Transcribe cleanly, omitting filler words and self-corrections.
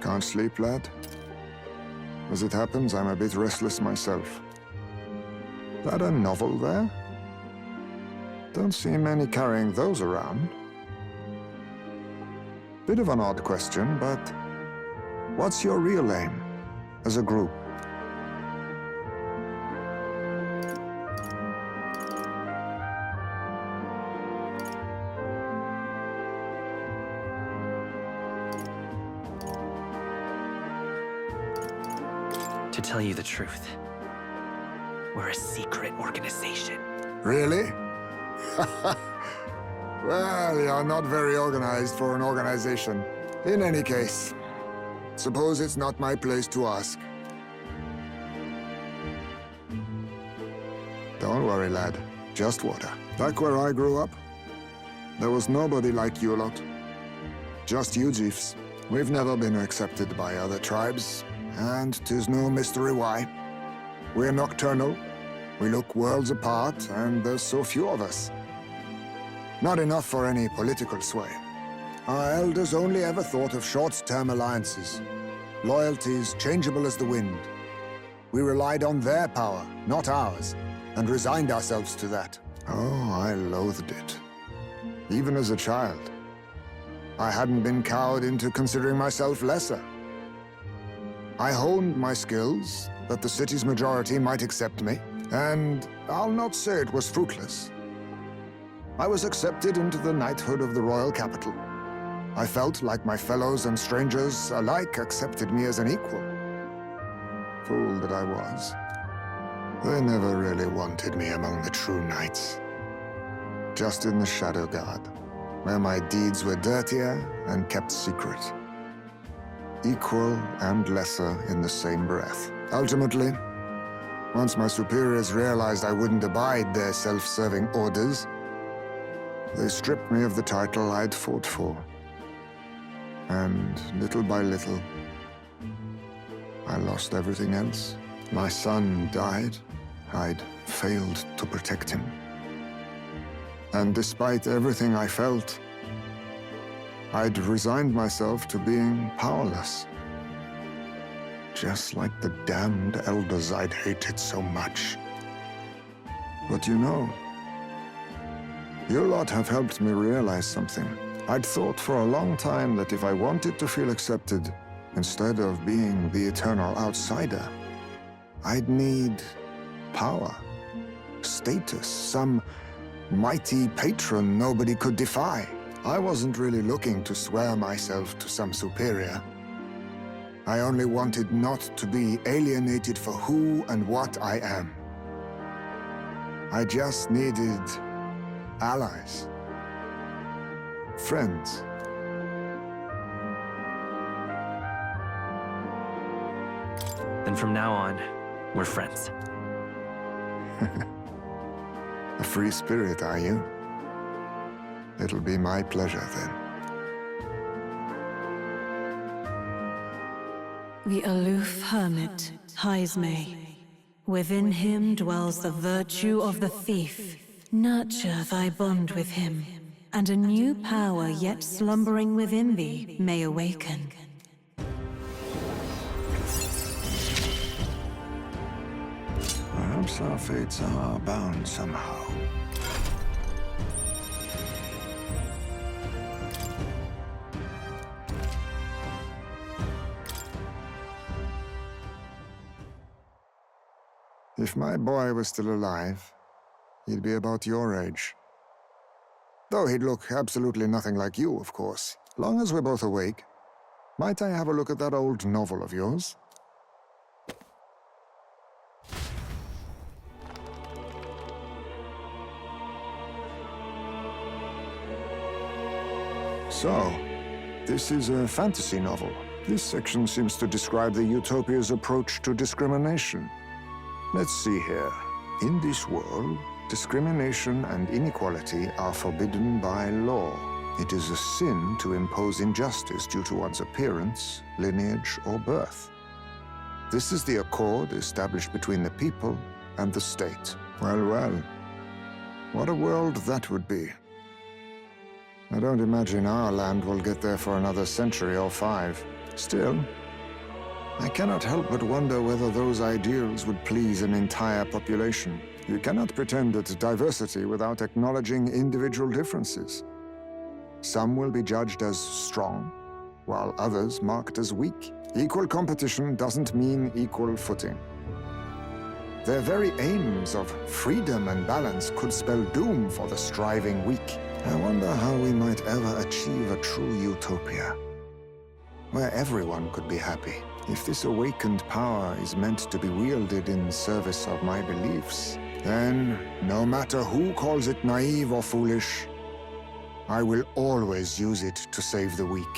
Can't sleep, lad? As it happens, I'm a bit restless myself. That a novel there? Don't see many carrying those around. Bit of an odd question, but what's your real aim as a group? To tell you the truth, we're a secret organization. Really? Well, you're not very organized for an organization. In any case, suppose it's not my place to ask. Don't worry, lad. Just water. Back where I grew up, there was nobody like you lot. Just you chiefs. We've never been accepted by other tribes, and 'tis no mystery why. We're nocturnal, we look worlds apart, and there's so few of us. Not enough for any political sway. Our elders only ever thought of short-term alliances, loyalties changeable as the wind. We relied on their power, not ours, and resigned ourselves to that. Oh, I loathed it. Even as a child. I hadn't been cowed into considering myself lesser. I honed my skills, that the city's majority might accept me, and I'll not say it was fruitless. I was accepted into the knighthood of the royal capital. I felt like my fellows and strangers alike accepted me as an equal. Fool that I was. They never really wanted me among the true knights. Just in the Shadow Guard, where my deeds were dirtier and kept secret. Equal and lesser in the same breath. Ultimately, once my superiors realized I wouldn't abide their self-serving orders, they stripped me of the title I'd fought for. And little by little, I lost everything else. My son died. I'd failed to protect him. And despite everything I felt, I'd resigned myself to being powerless. Just like the damned elders I'd hated so much. But you know, you lot have helped me realize something. I'd thought for a long time that if I wanted to feel accepted, instead of being the eternal outsider, I'd need power, status, some mighty patron nobody could defy. I wasn't really looking to swear myself to some superior. I only wanted not to be alienated for who and what I am. I just needed allies. Friends. Then from now on, we're friends. A free spirit, are you? It'll be my pleasure, then. The aloof hermit, Heismay. Within him dwells the virtue of the thief. Nurture thy bond with him, and a new power yet slumbering within thee may awaken. Perhaps our fates are bound somehow. If my boy was still alive, he'd be about your age. Though he'd look absolutely nothing like you, of course. Long as we're both awake, might I have a look at that old novel of yours? So, this is a fantasy novel. This section seems to describe the Utopia's approach to discrimination. Let's see here. In this world, discrimination and inequality are forbidden by law. It is a sin to impose injustice due to one's appearance, lineage, or birth. This is the accord established between the people and the state. Well, well. What a world that would be. I don't imagine our land will get there for another century or 5. Still, I cannot help but wonder whether those ideals would please an entire population. You cannot pretend at diversity without acknowledging individual differences. Some will be judged as strong, while others marked as weak. Equal competition doesn't mean equal footing. Their very aims of freedom and balance could spell doom for the striving weak. I wonder how we might ever achieve a true utopia, where everyone could be happy. If this awakened power is meant to be wielded in service of my beliefs, then, no matter who calls it naive or foolish, I will always use it to save the weak.